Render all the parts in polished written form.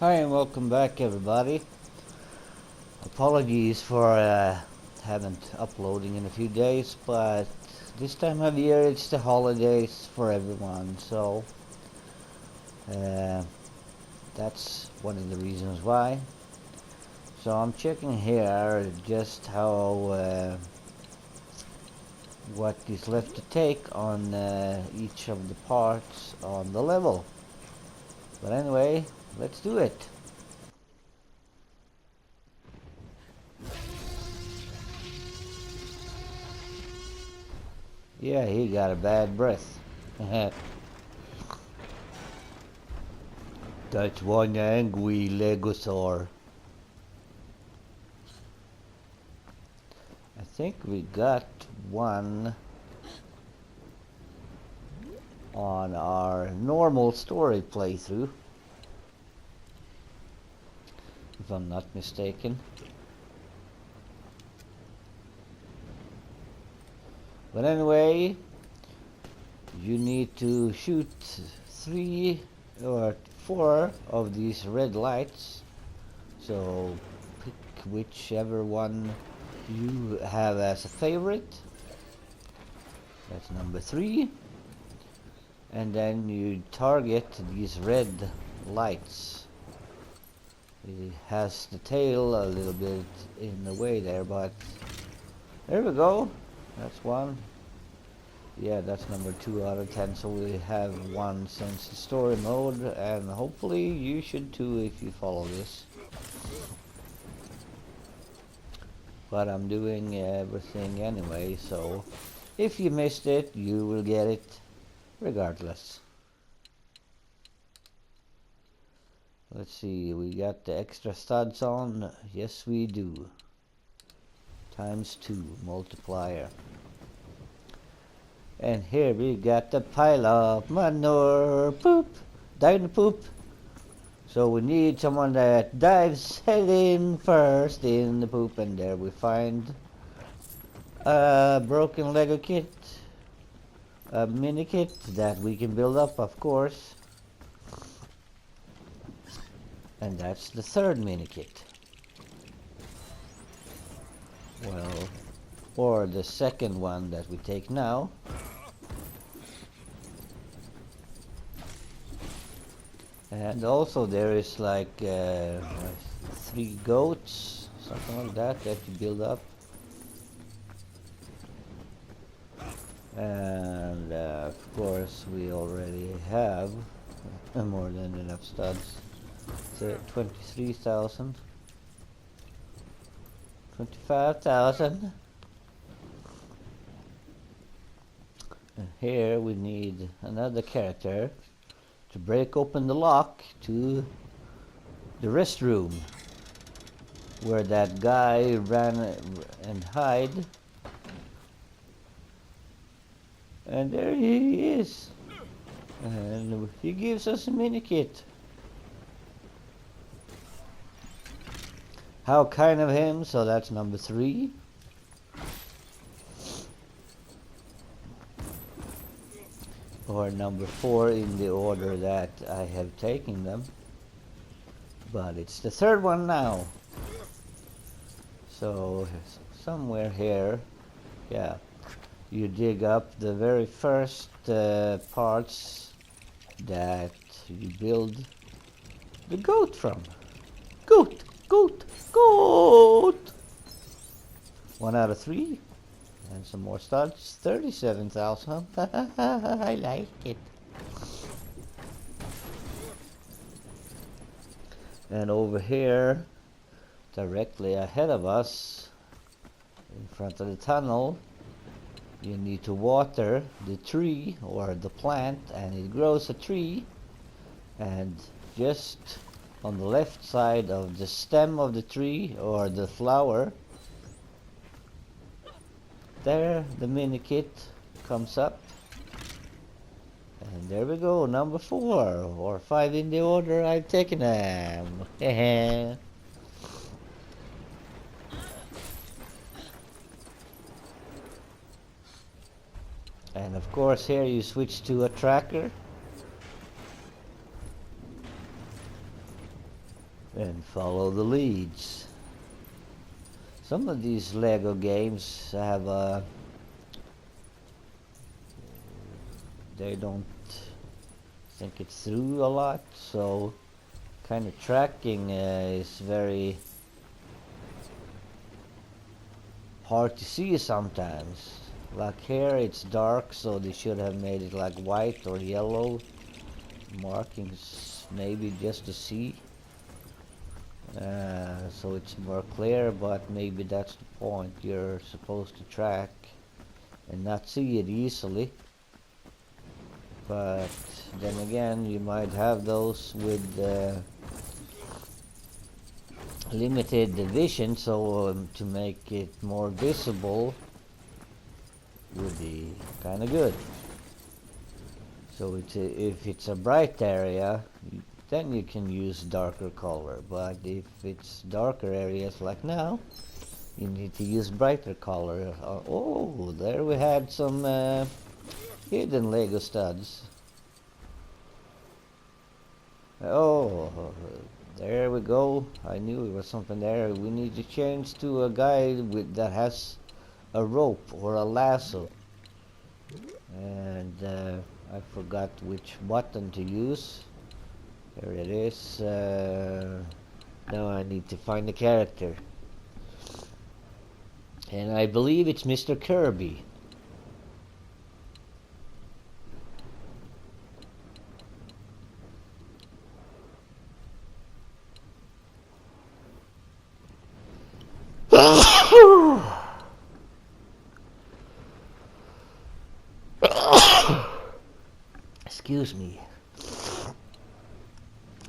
Hi and welcome back everybody. Apologies for haven't uploading in a few days, but this time of year it's the holidays for everyone, so uh, that's one of the reasons why. So I'm checking here just how what is left to take on each of the parts on the level. But anyway, let's do it. Yeah, he got a bad breath. That's one angry Legosaur. I think we got one on our normal story playthrough, if I'm not mistaken. But anyway, you need to shoot 3 or 4 of these red lights, so pick whichever one you have as a favorite. That's number 3. And then you target these red lights. It has the tail a little bit in the way there, but there we go. That's one. Yeah, that's number 2 out of 10, so we have one since the story mode, and hopefully you should too if you follow this. But I'm doing everything anyway, so if you missed it, you will get it regardless. Let's see, we got the extra studs on. Yes, we do. ×2 multiplier. And here we got the pile of manure. Poop! Down the poop. So we need someone that dives head in first in the poop, and there we find a broken Lego kit. A mini kit that we can build up, of course. And that's the third mini kit. Well, or the second one that we take now. And also there is like 3 goats, something like that, that you build up. And of course we already have more than enough studs. So 23,000. 25,000. And here we need another character to break open the lock to the restroom where that guy ran and hid. And there he is. And he gives us a mini kit. How kind of him, so that's number 3. Or number 4 in the order that I have taken them. But it's the third one now. So somewhere here, yeah, you dig up the very first parts that you build the goat from. Goat! Goat! Goat! 1 out of 3. And some more studs. 37,000. I like it. And over here, directly ahead of us, in front of the tunnel, you need to water the tree or the plant, and it grows a tree. And just on the left side of the stem of the tree or the flower, there the mini kit comes up. And there we go, number 4 or 5 in the order I've taken them. And of course here you switch to a tracker. and follow the leads. Some of these Lego games have they don't think it through a lot, so kind of tracking is very hard to see sometimes. Like here it's dark, so they should have made it like white or yellow markings, maybe just to see, so it's more clear, but maybe that's the point. You're supposed to track and not see it easily. But then again, you might have those with limited vision, so to make it more visible would be kind of good. So if it's a bright area, then you can use darker color. But if it's darker areas like now, you need to use brighter color. Oh, there we had some hidden Lego studs. Oh, there we go. I knew there was something there. We need to change to a guy that has a rope or a lasso. And I forgot which button to use. There it is. Now I need to find the character. And I believe it's Mr. Kirby. Excuse me.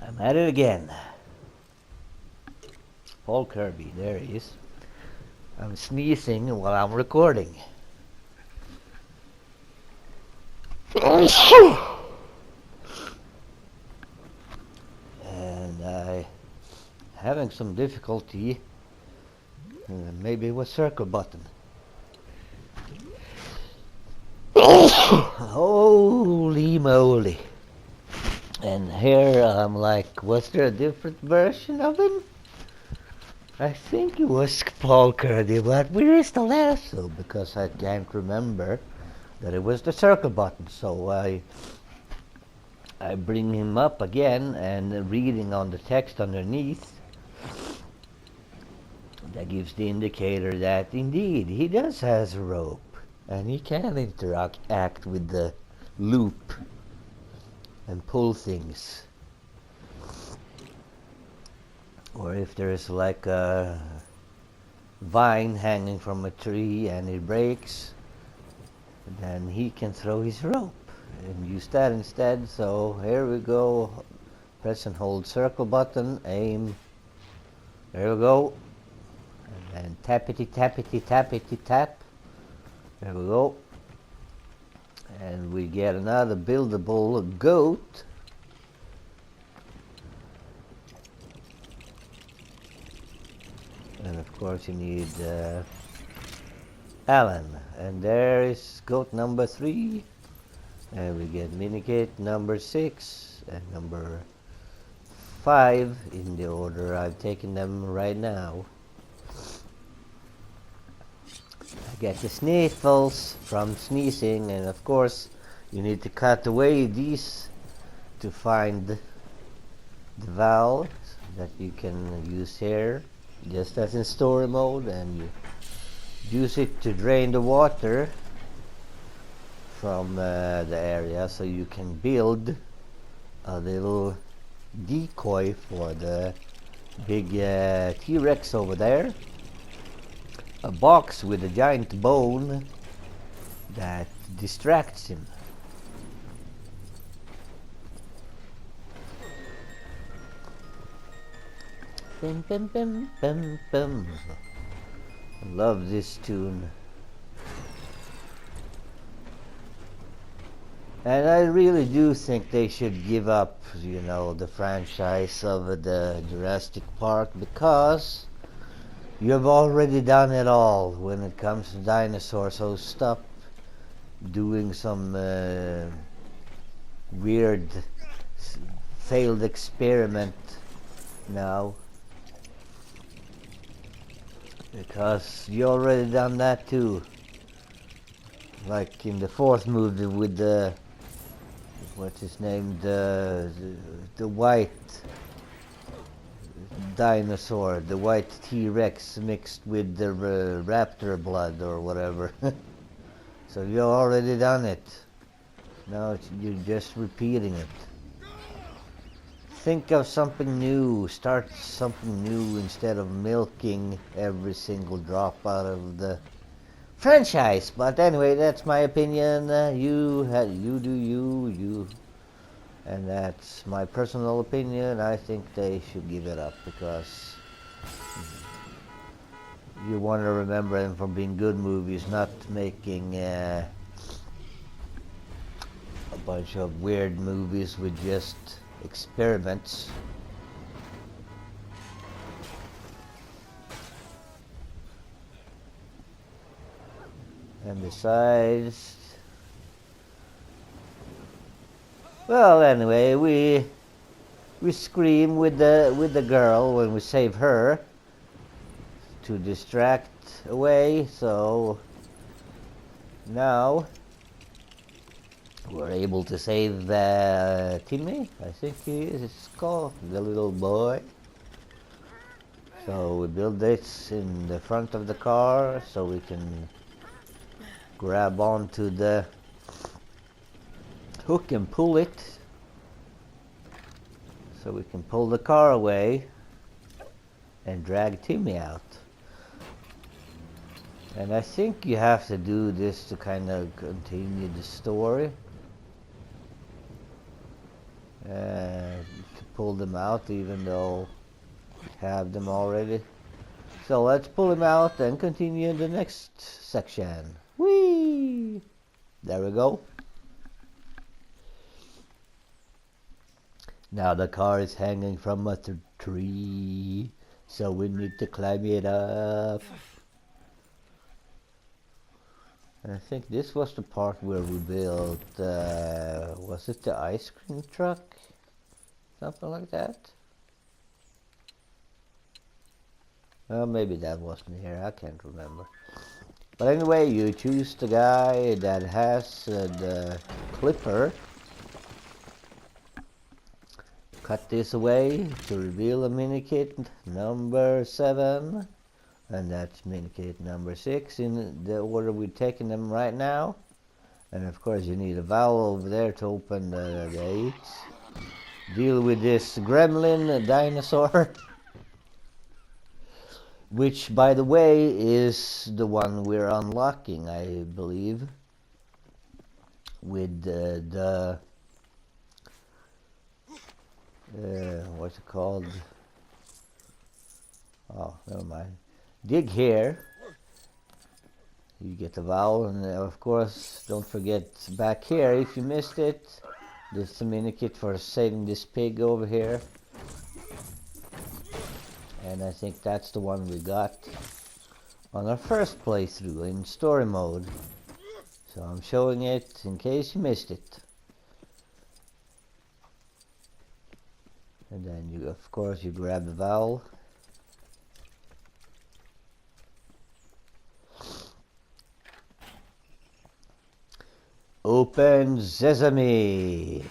I'm at it again. Paul Kirby, there he is. I'm sneezing while I'm recording. And I having some difficulty. Maybe with circle button. Holy moly. And here I'm like, was there a different version of him? I think it was Paul Kirby, but where is the lasso? Because I can't remember that it was the circle button. So I bring him up again, and reading on the text underneath, that gives the indicator that indeed he does has a rope. And he can interact with the loop and pull things. Or if there's like a vine hanging from a tree and it breaks, then he can throw his rope and use that instead. So here we go. Press and hold circle button, aim. There we go. And then tappity tappity tappity tap. There we go. And we get another buildable goat. And of course you need Alan. And there is goat number 3. And we get minikit number 6 and number 5 in the order I've taken them right now. I get the sniffles from sneezing, and of course you need to cut away these to find the valve that you can use here, just as in story mode, and you use it to drain the water from the area, so you can build a little decoy for the big T-Rex over there. A box with a giant bone that distracts him. Bim, bim, bim, bim, bim. I love this tune. And I really do think they should give up, the franchise of the Jurassic Park, because you have already done it all when it comes to dinosaurs, so stop doing some weird failed experiment now. Because you already done that too. Like in the fourth movie with the, what's his name, the white dinosaur, the white T-Rex mixed with the raptor blood or whatever. So you already done it. Now you're just repeating it. Think of something new. Start something new instead of milking every single drop out of the franchise. But anyway, that's my opinion. You do you, and that's my personal opinion. I think they should give it up because you want to remember them from being good movies, not making a bunch of weird movies with just experiments. And besides, well, anyway, we scream with the girl when we save her to distract away. So now we're able to save Timmy, I think he is, it's called, the little boy. So we build this in the front of the car so we can grab onto the hook and pull it. So we can pull the car away and drag Timmy out. And I think you have to do this to kind of continue the story. To pull them out even though we have them already. So let's pull them out and continue in the next section. Whee! There we go. Now the car is hanging from a tree, so we need to climb it up. I think this was the part where we built, was it the ice cream truck? Something like that? Well, maybe that wasn't here, I can't remember. But anyway, you choose the guy that has the clipper. Cut this away to reveal a minikit number 7. And that's minikit number 6 in the order we're taking them right now. And of course you need a valve over there to open the gates. Deal with this gremlin dinosaur. Which, by the way, is the one we're unlocking, I believe. With the what's it called? Oh, never mind. Dig here. You get the valve, and of course, don't forget back here, if you missed it, there's the minikit for saving this pig over here. And I think that's the one we got on our first playthrough in story mode. So I'm showing it in case you missed it. And then you, of course, you grab the valve. Open sesame!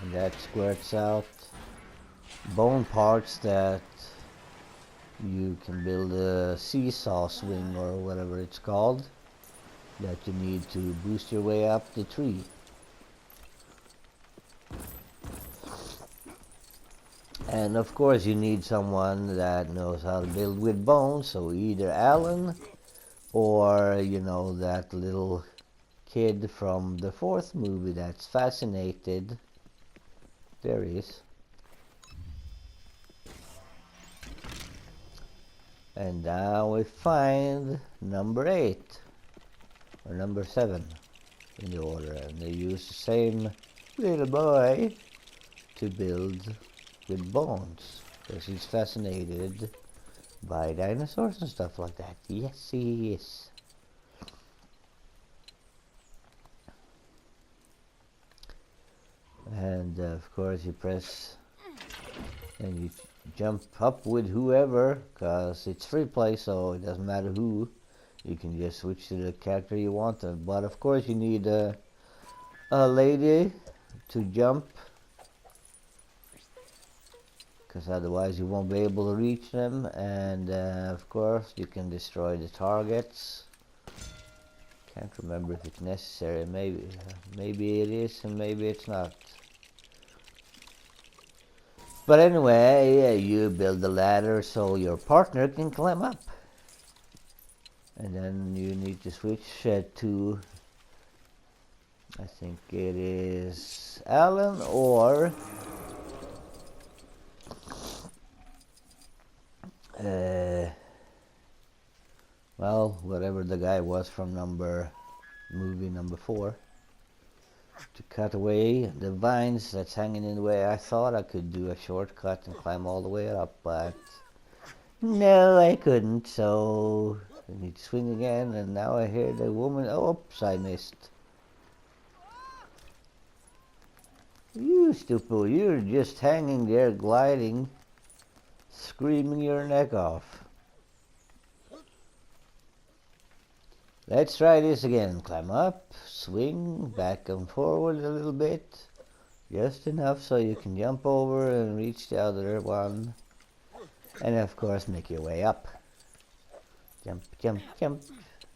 And that squirts out bone parts that you can build a seesaw swing or whatever it's called that you need to boost your way up the tree. And of course you need someone that knows how to build with bones, so either Alan or, you know, that little kid from the fourth movie that's fascinated. There he is. And now we find number 8 or number 7 in the order, and they use the same little boy to build with bones because he's fascinated by dinosaurs and stuff like that. Yes, he is. And of course you press and you jump up with whoever, cause it's free play, so it doesn't matter who. You can just switch to the character you want, but of course you need a lady to jump, because otherwise you won't be able to reach them. And of course you can destroy the targets. Can't remember if it's necessary. Maybe it is and maybe it's not. But anyway, you build the ladder so your partner can climb up. And then you need to switch to, I think it is Alan or well, whatever the guy was from movie number 4, to cut away the vines that's hanging in the way. I thought I could do a shortcut and climb all the way up, but no, I couldn't, so I need to swing again. And now I hear the woman. Oops, I missed. You stupid, you're just hanging there gliding, screaming your neck off. Let's try this again. Climb up, swing back and forward a little bit, just enough so you can jump over and reach the other one, and of course make your way up. Jump, jump, jump,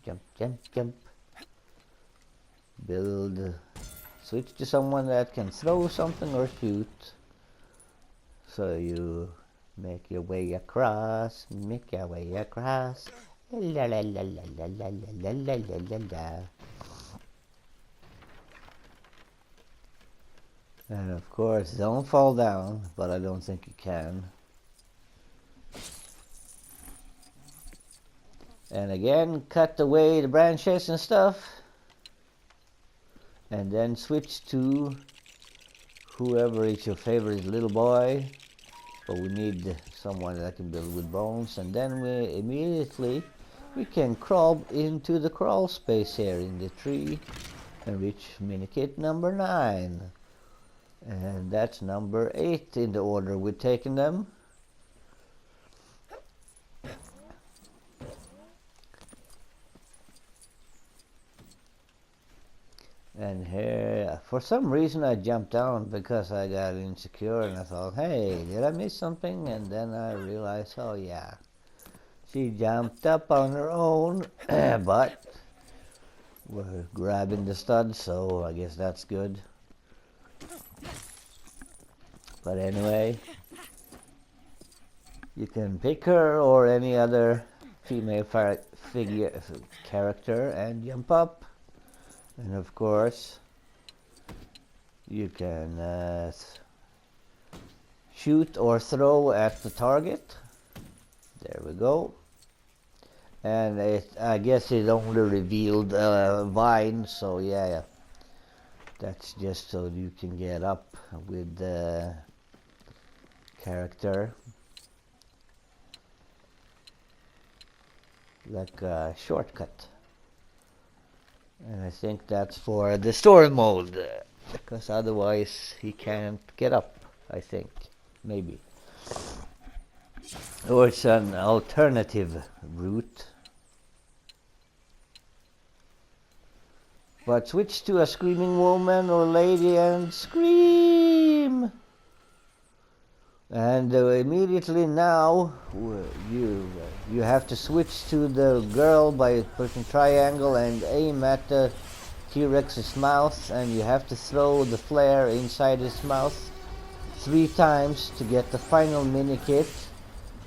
jump, jump, jump. Switch to someone that can throw something or shoot, so you make your way across, La la la la la la la la la la la. And of course, don't fall down, but I don't think you can. And again, cut away the branches and stuff. And then switch to whoever is your favorite little boy. But we need someone that can build with bones. And then we can crawl into the crawl space here in the tree and reach minikit number 9. And that's number 8 in the order we're taking them. And here, for some reason I jumped down because I got insecure and I thought, hey, did I miss something? And then I realized, oh yeah, she jumped up on her own, but we're grabbing the stud, so I guess that's good. But anyway, you can pick her or any other female character and jump up. And of course, you can shoot or throw at the target. There we go. And I guess it only revealed vine, so yeah, that's just so you can get up with the character. Like a shortcut. And I think that's for the story mode, because otherwise he can't get up, I think. Maybe. Or it's an alternative route. But switch to a screaming woman or lady and scream! And immediately now you have to switch to the girl by pushing triangle and aim at the T-Rex's mouth, and you have to throw the flare inside his mouth 3 times to get the final minikit.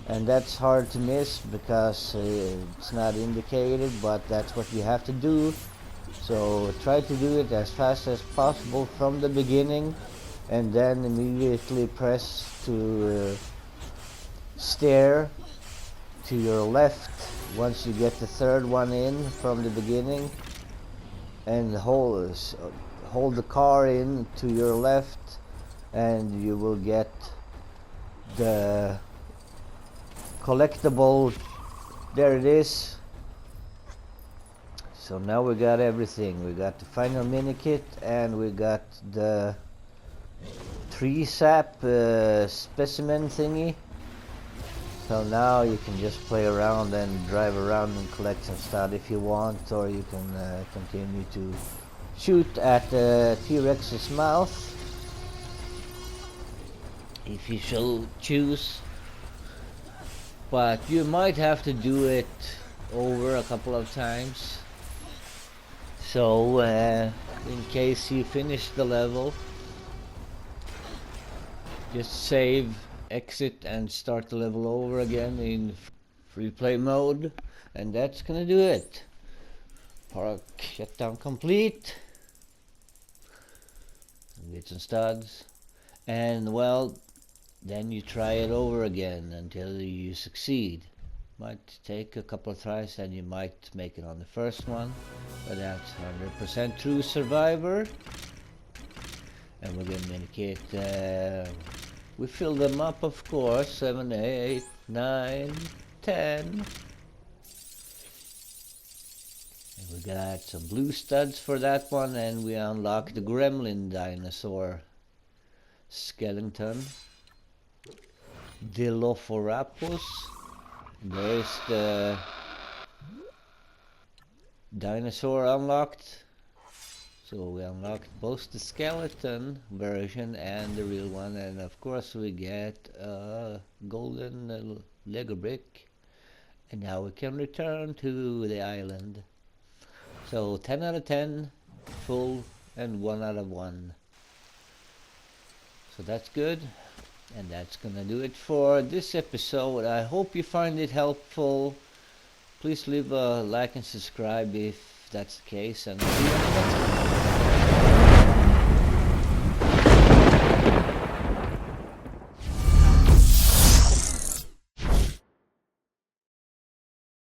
And that's hard to miss because it's not indicated, but that's what you have to do. So try to do it as fast as possible from the beginning, and then immediately press to steer to your left once you get the 3rd one in from the beginning, and hold the car in to your left, and you will get the collectible. There it is. So now we got everything. We got the final minikit, and we got the tree sap specimen thingy, So now you can just play around and drive around and collect some stuff if you want, or you can continue to shoot at the T-Rex's mouth if you so choose. But you might have to do it over a couple of times. So in case you finish the level, just save, exit, and start the level over again in free play mode, and that's gonna do it. Park Shutdown complete. Get some studs, and well, then you try it over again until you succeed. Might take a couple of tries and you might make it on the first one, but that's 100% true survivor. And we're gonna minikit. We fill them up, of course. 7, 8, 9, 10. And we got some blue studs for that one, and we unlock the gremlin dinosaur skeleton. Dilophosaurus. There's the dinosaur unlocked. So we unlocked both the skeleton version and the real one, and of course we get a golden Lego brick, and now we can return to the island. So 10 out of 10 full and 1 out of 1. So that's good. And that's gonna do it for this episode. I hope you find it helpful. Please leave a like and subscribe if that's the case, and see you on the next one.